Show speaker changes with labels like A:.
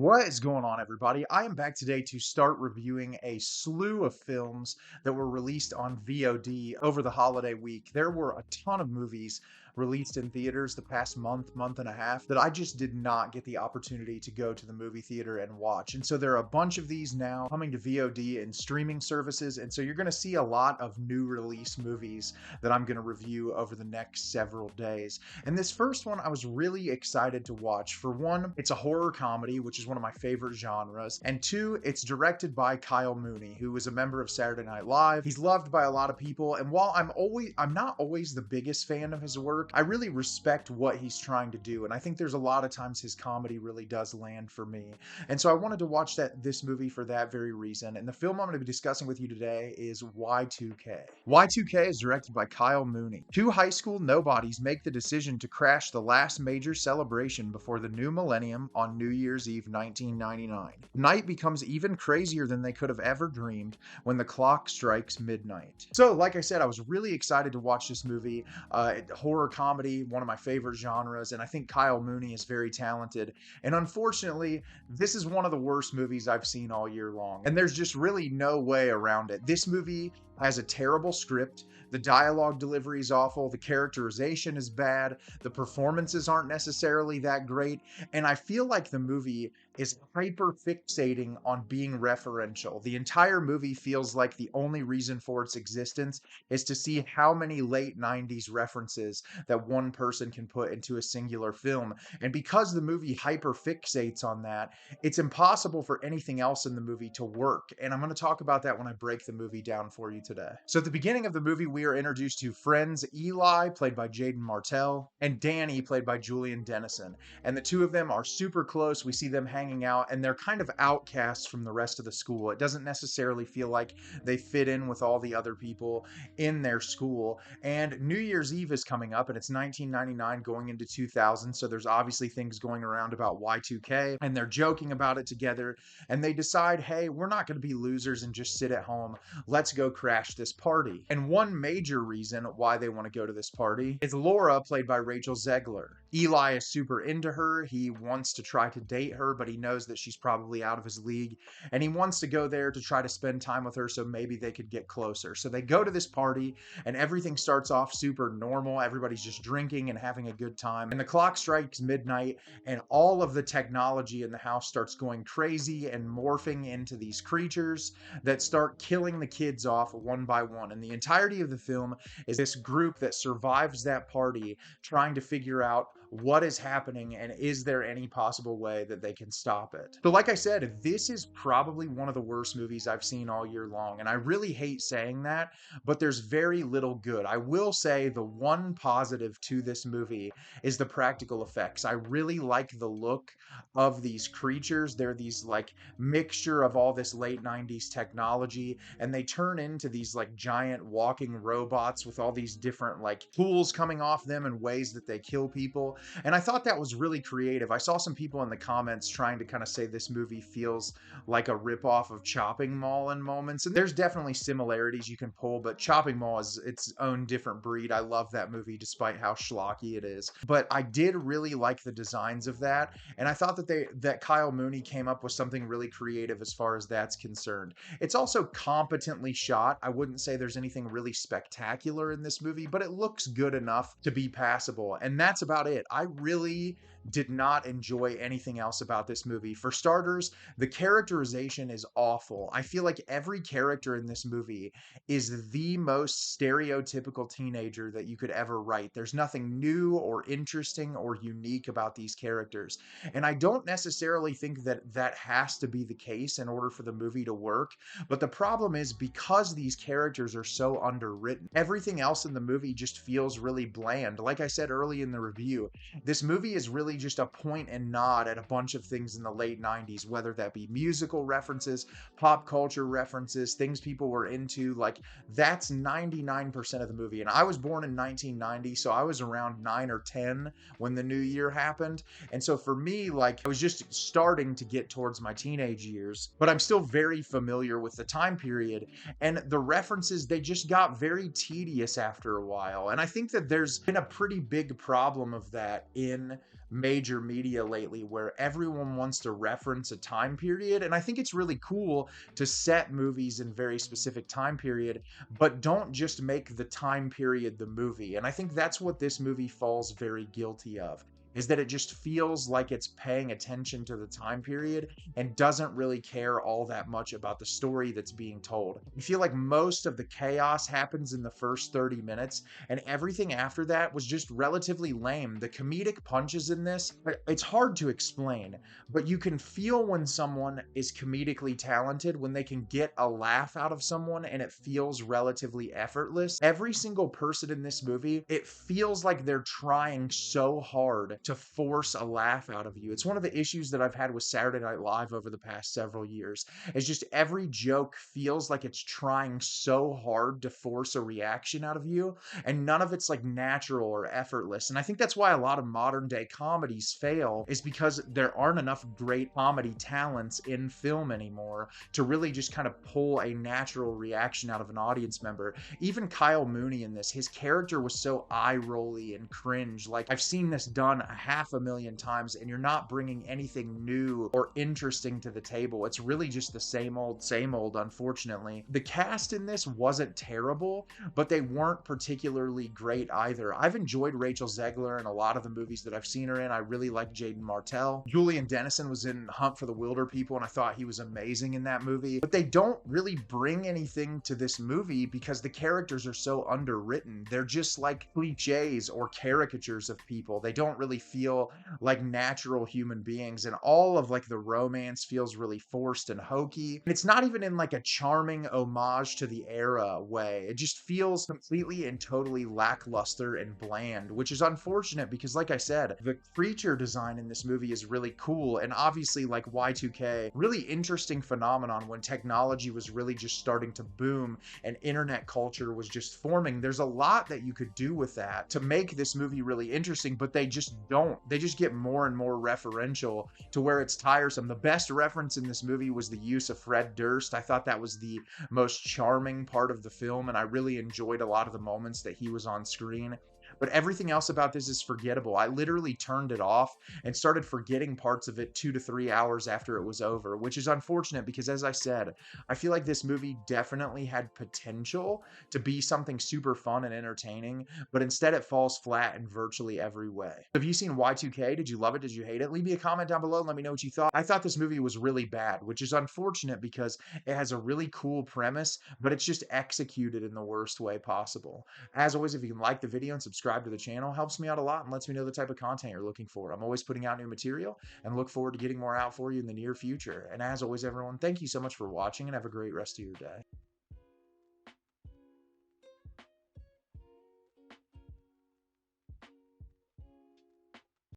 A: What is going on, everybody? I am back today to start reviewing a slew of films that were released on VOD over the holiday week. There were a ton of movies released in theaters the past month and a half that I just did not get the opportunity to go to the movie theater and watch. And so there are a bunch of these now coming to VOD and streaming services. And so you're going to see a lot of new release movies that I'm going to review over the next several days. And this first one I was really excited to watch. For one, it's a horror comedy, which is one of my favorite genres. And two, it's directed by Kyle Mooney, who is a member of Saturday Night Live. He's loved by a lot of people. And while I'm not always the biggest fan of his work, I really respect what he's trying to do. And I think there's a lot of times his comedy really does land for me. And so I wanted to watch this movie for that very reason. And the film I'm going to be discussing with you today is Y2K. Y2K is directed by Kyle Mooney. Two high school nobodies make the decision to crash the last major celebration before the new millennium on New Year's Eve 1999. Night becomes even crazier than they could have ever dreamed when the clock strikes midnight. So, like I said, I was really excited to watch this movie. Horror comedy, one of my favorite genres, and I think Kyle Mooney is very talented. And unfortunately, this is one of the worst movies I've seen all year long. And there's just really no way around it. This movie has a terrible script. The dialogue delivery is awful. The characterization is bad. The performances aren't necessarily that great. And I feel like the movie is hyper fixating on being referential. The entire movie feels like the only reason for its existence is to see how many late 90s references that one person can put into a singular film. And because the movie hyper fixates on that, it's impossible for anything else in the movie to work. And I'm going to talk about that when I break the movie down for you today. So at the beginning of the movie, we are introduced to friends Eli, played by Jaeden Martell, and Danny, played by Julian Dennison. And the two of them are super close. We see them hanging out, and they're kind of outcasts from the rest of the school. It doesn't necessarily feel like they fit in with all the other people in their school. And New Year's Eve is coming up, and it's 1999 going into 2000, so there's obviously things going around about Y2K, and they're joking about it together, and they decide, hey, we're not going to be losers and just sit at home. Let's go crash this party. And one major reason why they want to go to this party is Laura, played by Rachel Zegler. Eli is super into her. He wants to try to date her, but he knows that she's probably out of his league, and he wants to go there to try to spend time with her so maybe they could get closer. So they go to this party, and everything starts off super normal. Everybody's just drinking and having a good time, and the clock strikes midnight, and all of the technology in the house starts going crazy and morphing into these creatures that start killing the kids off one by one. And the entirety of the film is this group that survives that party trying to figure out what is happening and is there any possible way that they can stop it. So like I said, this is probably one of the worst movies I've seen all year long, and I really hate saying that, but there's very little good. I will say the one positive to this movie is the practical effects. I really like the look of these creatures. They're these like mixture of all this late 90s technology, and they turn into these like giant walking robots with all these different like tools coming off them and ways that they kill people. And I thought that was really creative. I saw some people in the comments trying to kind of say this movie feels like a ripoff of Chopping Mall in moments. And there's definitely similarities you can pull, but Chopping Mall is its own different breed. I love that movie despite how schlocky it is. But I did really like the designs of that. And I thought that Kyle Mooney came up with something really creative as far as that's concerned. It's also competently shot. I wouldn't say there's anything really spectacular in this movie, but it looks good enough to be passable. And that's about it. I really did not enjoy anything else about this movie. For starters, the characterization is awful. I feel like every character in this movie is the most stereotypical teenager that you could ever write. There's nothing new or interesting or unique about these characters. And I don't necessarily think that that has to be the case in order for the movie to work. But the problem is because these characters are so underwritten, everything else in the movie just feels really bland. Like I said early in the review, this movie is really just a point and nod at a bunch of things in the late 90s, whether that be musical references, pop culture references, things people were into. Like, that's 99% of the movie. And I was born in 1990, so I was around 9 or 10 when the new year happened. And so for me, like, I was just starting to get towards my teenage years, but I'm still very familiar with the time period. And the references, they just got very tedious after a while. And I think that there's been a pretty big problem of that that in major media lately where everyone wants to reference a time period. And I think it's really cool to set movies in very specific time period, but don't just make the time period the movie. And I think that's what this movie falls very guilty of. Is that it just feels like it's paying attention to the time period and doesn't really care all that much about the story that's being told. I feel like most of the chaos happens in the first 30 minutes, and everything after that was just relatively lame. The comedic punches in this, it's hard to explain, but you can feel when someone is comedically talented when they can get a laugh out of someone and it feels relatively effortless. Every single person in this movie, it feels like they're trying so hard to force a laugh out of you. It's one of the issues that I've had with Saturday Night Live over the past several years. It's just every joke feels like it's trying so hard to force a reaction out of you, and none of it's like natural or effortless. And I think that's why a lot of modern day comedies fail, is because there aren't enough great comedy talents in film anymore to really just kind of pull a natural reaction out of an audience member. Even Kyle Mooney in this, his character was so eye-rolly and cringe. Like, I've seen this done a half a million times, and you're not bringing anything new or interesting to the table. It's really just the same old, unfortunately. The cast in this wasn't terrible, but they weren't particularly great either. I've enjoyed Rachel Zegler in a lot of the movies that I've seen her in. I really like Jaeden Martell. Julian Dennison was in Hunt for the Wilder People, and I thought he was amazing in that movie. But they don't really bring anything to this movie because the characters are so underwritten. They're just like cliches or caricatures of people. They don't really feel like natural human beings, and all of like the romance feels really forced and hokey. It's not even in like a charming homage to the era way. It just feels completely and totally lackluster and bland, which is unfortunate because, like I said, the creature design in this movie is really cool, and obviously like Y2K, really interesting phenomenon when technology was really just starting to boom and internet culture was just forming. There's a lot that you could do with that to make this movie really interesting, but they just don't. They just get more and more referential to where it's tiresome. The best reference in this movie was the use of Fred Durst. I thought that was the most charming part of the film, and I really enjoyed a lot of the moments that he was on screen. But everything else about this is forgettable. I literally turned it off and started forgetting parts of it 2 to 3 hours after it was over, which is unfortunate because, as I said, I feel like this movie definitely had potential to be something super fun and entertaining, but instead it falls flat in virtually every way. Have you seen Y2K? Did you love it? Did you hate it? Leave me a comment down below and let me know what you thought. I thought this movie was really bad, which is unfortunate because it has a really cool premise, but it's just executed in the worst way possible. As always, if you can like the video and subscribe to the channel, helps me out a lot and lets me know the type of content you're looking for. I'm always putting out new material and look forward to getting more out for you in the near future. And as always, everyone, thank you so much for watching and have a great rest of your day.